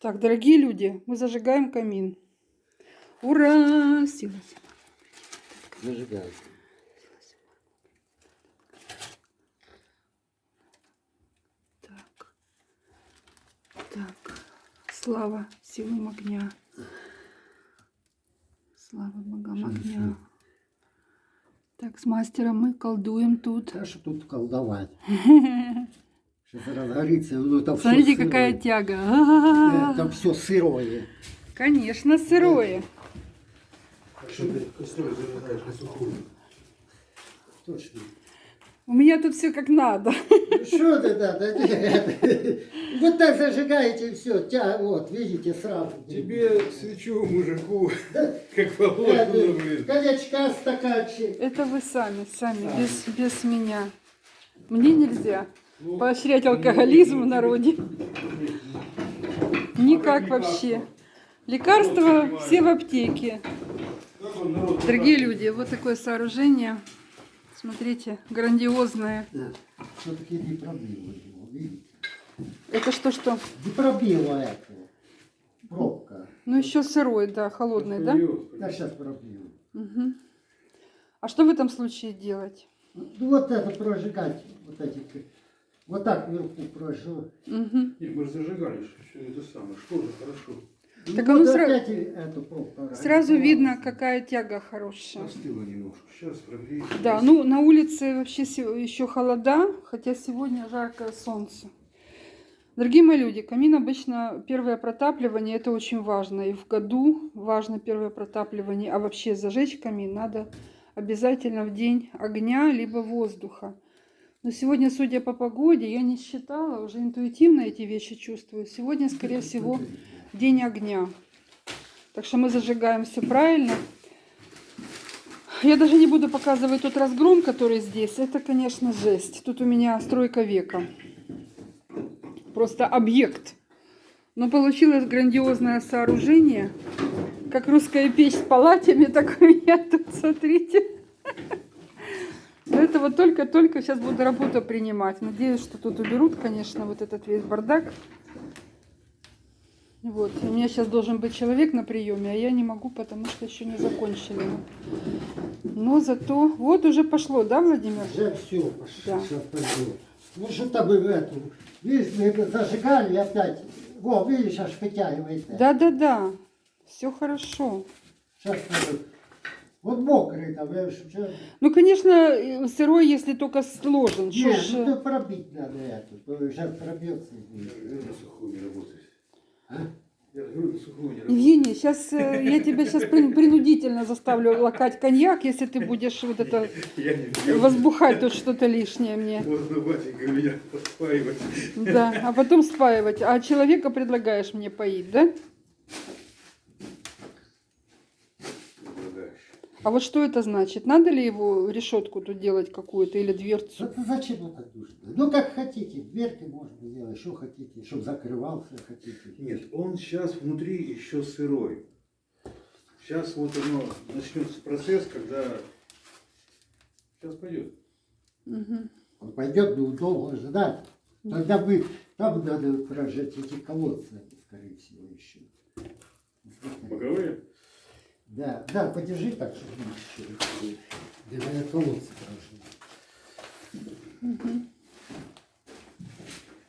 Так, дорогие люди, мы зажигаем камин. Ура! Сила. Зажигай. Так. Так. Слава силам огня. Слава богам огня. Так, с мастером мы колдуем тут. Да что тут колдовать? Сейчас разгорится. Ну, это Смотрите, всё какая сырое. тяга. Это все сырое. Конечно, сырое. А что ты кострой зажигаешь на сухую? Точно. У меня тут все как надо. Ну что ты, да, вот так зажигаете, все, вот, видите, сразу. Тебе свечу, мужику, как положено, блин. Коньячка, стаканчик. Это вы сами, без меня. Мне нельзя поощрять алкоголизм в народе. Никак вообще. Лекарства все в аптеке. Дорогие люди, вот такое сооружение. Смотрите, грандиозное. Что таки не пробило его, видите? Это что? Не пробило это. Пробка. Ну еще сырой, да, холодный, да? Да, сейчас пробило. Угу. А что в этом случае делать? Ну вот это прожигать, вот эти, вот так вверху прожжу. Угу. Нет, мы же зажигали, что это самое, что же хорошо. Так Ну, оно вот сра- опять эту пробку Сразу видно, организовалась. какая тяга хорошая. Остыло немножко, сейчас прогреется. Да, ну на улице вообще еще холода, хотя сегодня жаркое солнце. Дорогие мои люди, камин обычно первое протапливание, это очень важно. И в году важно первое протапливание, а вообще зажечь камин надо обязательно в день огня либо воздуха. Но сегодня, судя по погоде, я не считала, уже интуитивно эти вещи чувствую. Сегодня, скорее всего, день огня. Так что мы зажигаем все правильно. Я даже не буду показывать тот разгром, который здесь. Это, конечно, жесть. Тут у меня стройка века. Просто объект. Но получилось грандиозное сооружение. Как русская печь с палатями, так у меня тут, смотрите. Но это вот только-только сейчас буду работу принимать. Надеюсь, что тут уберут, конечно, вот этот весь бардак. Вот. У меня сейчас должен быть человек на приеме, а я не могу, потому что еще не закончили. Но зато... Вот уже пошло, да, Владимир? Уже все пошло, Да. сейчас пойдет. Ну что-то вы в эту, видишь, мы это зажигали и опять, во, видишь, аж вытягивает. Да. Все хорошо. Сейчас пойдет. Вот мокрый там, я уже... Ну, конечно, сырой, если только сложен. Шо Нет, ж, ну тут пробить надо эту, сейчас пробьется. Я на сухую не работаю. А? Я говорю, на сухую не работаю. Евгений, сейчас я тебя сейчас принудительно заставлю лакать коньяк, если ты будешь вот это Я не пью. возбухать тут что-то лишнее мне. Можно батенька меня поспаивать. Да, а потом спаивать. А человека предлагаешь мне поить, да? А вот что это значит? Надо ли его решетку тут делать какую-то или дверцу? Это зачем это нужно? Ну как хотите, дверки можно делать, что хотите, чтобы закрывался, хотите. Нет, он сейчас внутри еще сырой. Сейчас вот оно начнется процесс, когда... Сейчас пойдет. Угу. Он пойдет, но долго ждать. Тогда вы, там надо прожать эти колодцы, скорее всего, еще. Боковые? Да, да, подержи так, чтобы еще. Давай я колодцы прожил.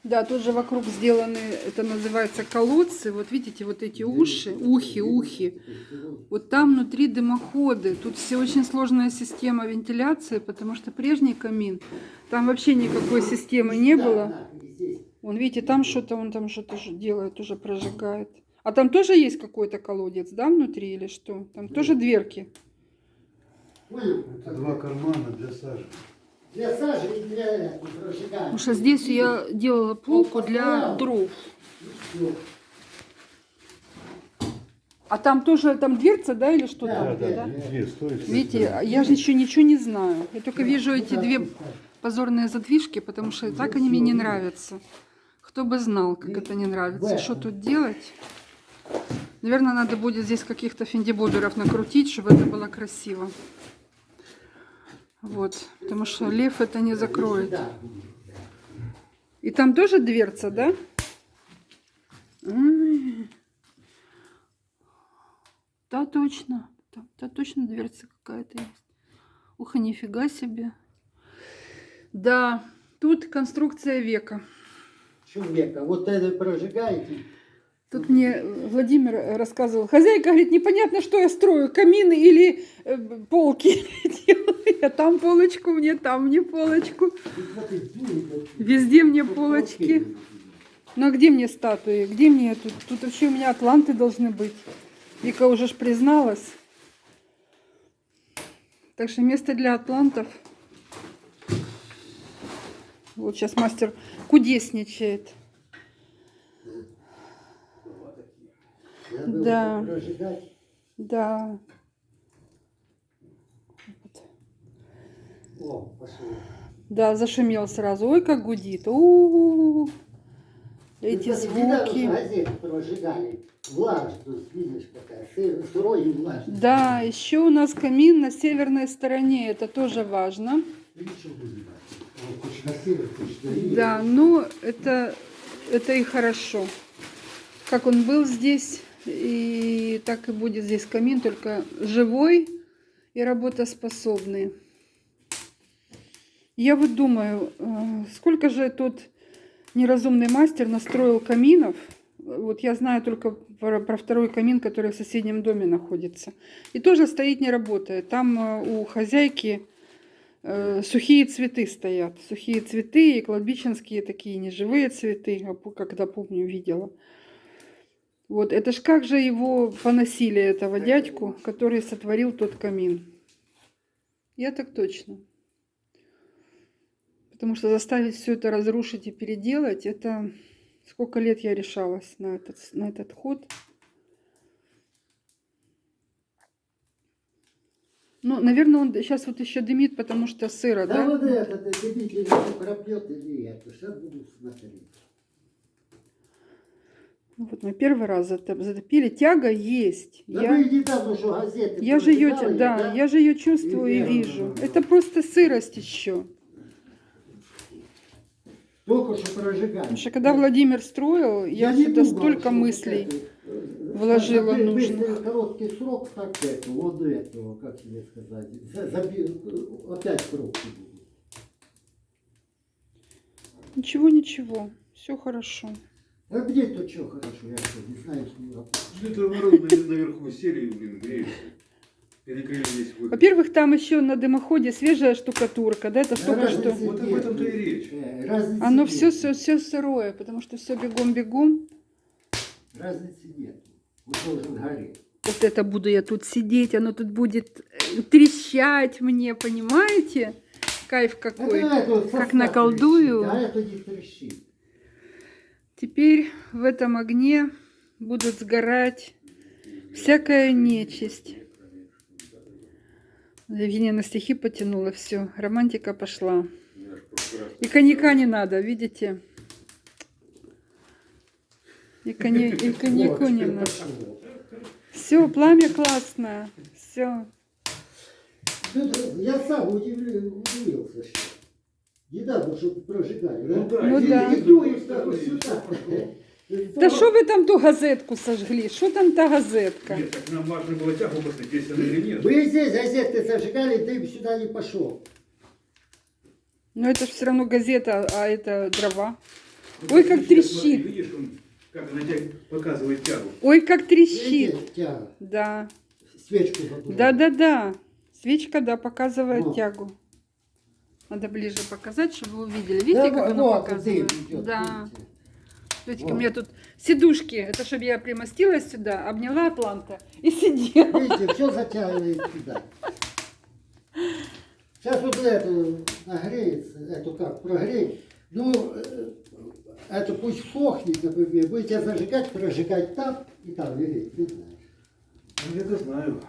Да, тут же вокруг сделаны, это называется колодцы. Вот видите, вот эти уши, ухи. Вот там внутри дымоходы. Тут все очень сложная система вентиляции, потому что прежний камин, там вообще никакой системы не было. Вон, видите, там что-то, он там что-то делает, уже прожигает. А там тоже есть какой-то колодец, да, внутри или что? Там тоже дверки. Это два кармана для сажи. Для сажи и для прожигания. Потому что здесь я делала полку для дров. А там тоже там дверца, да, или что там? Да? Две стоит. Видите, я же еще ничего не знаю. Я только вижу эти две позорные задвижки, потому что так они мне не нравятся. Кто бы знал, как это не нравится. Что тут делать? Наверное, надо будет здесь каких-то финдибоберов накрутить, чтобы это было красиво. Вот, потому что лев это не закроет. И там тоже дверца, да? Ай, Да, точно. Да, точно дверца какая-то есть. Ух, нифига себе. Да, тут конструкция века. Человека. Вот это прожигаете. Тут мне Владимир рассказывал. Хозяйка говорит, непонятно, что я строю, камины или полки делаю. Я там полочку мне, там мне полочку. Везде мне полочки. Ну а где мне статуи? Где мне тут? Тут вообще у меня атланты должны быть. Вика уже ж призналась. Так что место для атлантов. Вот сейчас мастер кудесничает. Надо Да. прожигать. Да. О, пошло. Да, зашумел сразу. Ой, как гудит. У-у-у. Эти Ну, смотри, недавно звуки. газеты прожигали. Влажность, видишь, какая. Сырой и влажный. Да, еще у нас камин на северной стороне. Это тоже важно. Ничего не надо. Хочешь на север, хочешь на юг. Да, ну это и хорошо. Как он был здесь, и так и будет здесь камин, только живой и работоспособный. Я вот думаю, сколько же тот неразумный мастер настроил каминов. Вот я знаю только про второй камин, который в соседнем доме находится. И тоже стоит, не работает. Там у хозяйки сухие цветы стоят. Сухие цветы и кладбищенские такие неживые цветы, когда помню, видела. Вот, это ж как же его поносили, этого дядьку, который сотворил тот камин. Я так точно. Потому что заставить все это разрушить и переделать, это сколько лет я решалась на этот ход. Ну, наверное, он сейчас вот еще дымит, потому что сыро, Да, да? вот этот дебитель пропьет или это. Сейчас буду смотреть. Ну, вот мы первый раз затопили. Тяга есть. Да вы недавно что газеты Я же ее, прожигали, да, я же ее чувствую и Верно, вижу. да. Это просто сырость еще. Только что прожигали. Потому что когда Владимир строил, я не сюда думал, столько что мыслей вот это, вложила быстрый, нужных. короткий срок, так это, вот этого, как тебе сказать, опять пробки будут. Ничего, ничего. Все хорошо. А где то что хорошо, я что, не знаю, что не работает. Это народ наверху сели, блин, греются. Перекрыли весь выход. Во-первых, там еще на дымоходе свежая штукатурка, да, это только что. Вот об этом-то и речь. Разницы Оно нет. все сырое, потому что все бегом-бегом. Разницы нет. Вот должен гореть. Вот это буду я тут сидеть, оно тут будет трещать мне, понимаете? Кайф какой. Как наколдую. Да, это не трещит. Теперь в этом огне будут сгорать всякая нечисть. Евгения на стихи потянула, все, романтика пошла. И коньяка не надо, видите? И коньяку Вот, не теперь надо. пошло. Все, пламя классное. Все. Я сам удивился, что недавно что прожигали. Ну да, Ну и- да. и И думаю, дуешь что так и сюда. всё пошло. Да что вы там ту газетку сожгли? Что там та газетка? Нет, так нам важно было тягу посмотреть, есть она или нет. Вы здесь газеты зажигали, дым сюда не пошел. Но это же все равно газета, а это дрова. Ну, Ой, как сейчас трещит. смотри, видишь, как она тебе показывает тягу. Ой, как трещит. Видите, тяга. Да. Свечку задул. Да. Свечка, да, показывает Вот. тягу. Надо ближе показать, чтобы вы увидели. Видите, как она вот, показывает? дым идет, Да. видите? Смотрите, Вот. у меня тут сидушки. Это чтобы я примостилась сюда, обняла Атланта и сидела. Видите, все затягивает сюда. Сейчас вот эту нагреется, эту как прогреть. Ну, это пусть сохнет, например. Будете зажигать, прожигать там и там, видите, не знаешь. Ну, я-то знаю.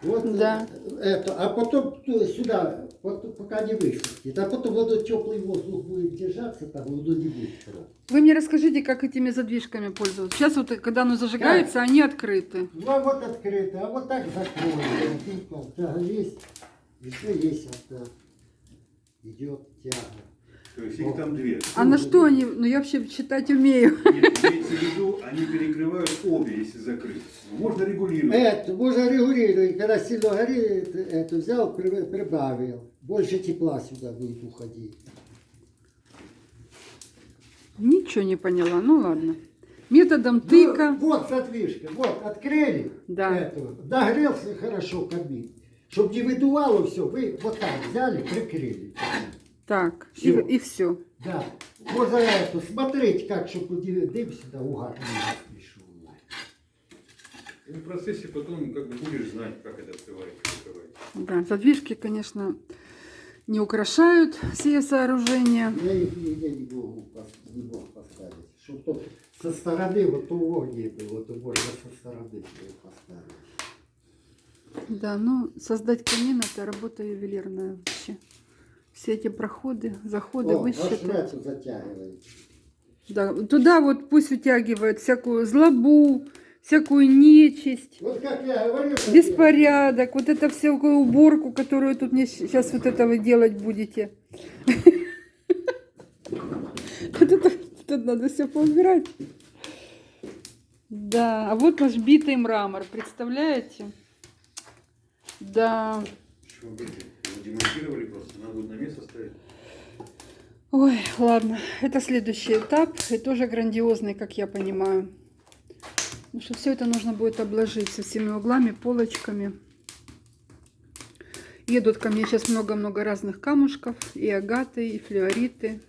Вот Да. это, а потом сюда, пока не высохнет. А потом вот теплый воздух будет держаться, там воно не будет сразу. Вы мне расскажите, как этими задвижками пользоваться. Сейчас вот, когда оно зажигается, они открыты. Ну, а вот открыто, а вот так закроем. Тяга есть, еще есть вот так. Идет тяга. То есть их там две. А на что они? Ну я вообще читать умею. Нет, имеется в виду, они перекрывают обе, если закрыть. Можно регулировать. Это можно регулировать. Когда сильно горит, это взял, прибавил. Больше тепла сюда будет уходить. Ничего не поняла. Ну ладно. Методом тыка. Ну, вот задвижка, вот, открыли. Да. Эту, догрелся хорошо камин. Чтобы не выдувало все, вы вот так взяли, прикрыли. Так, Всё. и все. Да. Можно это, смотреть, как, чтобы дым сюда угар не пришел. И в процессе потом как бы будешь знать, как это открывать. Да, задвижки, конечно, не украшают все сооружения. Я их нигде не могу поставить. Чтобы только со стороны вот того не было, то можно со стороны ее поставить. Да, ну создать камин — это работа ювелирная вообще. Все эти проходы, заходы, О, высчеты. эту затягивает. Да, туда вот пусть утягивают всякую злобу, всякую нечисть, Вот как я говорю, что беспорядок, вот это всякую уборку, которую тут мне сейчас вот это вы делать будете. Вот это тут надо все поубирать. Да, а вот наш битый мрамор, представляете? Да. Что вы его демонтировали просто, надо будет на место ставить. Ой, ладно, это следующий этап, и тоже грандиозный, как я понимаю. Потому что все это нужно будет обложить со всеми углами, полочками. Едут ко мне сейчас много-много разных камушков, и агаты, и флюориты,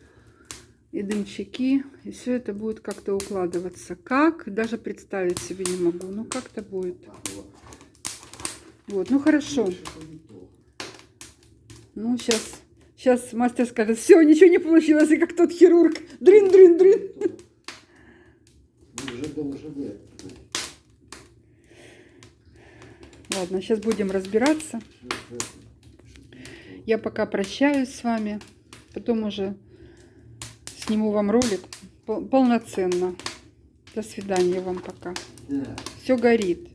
и дымчаки. И все это будет как-то укладываться. Как? Даже представить себе не могу. Ну, как-то будет. Вот, ну хорошо. Ну, сейчас мастер скажет: все, ничего не получилось, и как тот хирург. Дрын-дрын-дрын. уже должен быть. Ладно, сейчас будем разбираться. Я пока прощаюсь с вами. Потом уже сниму вам ролик полноценно. До свидания вам пока. Да. Все горит.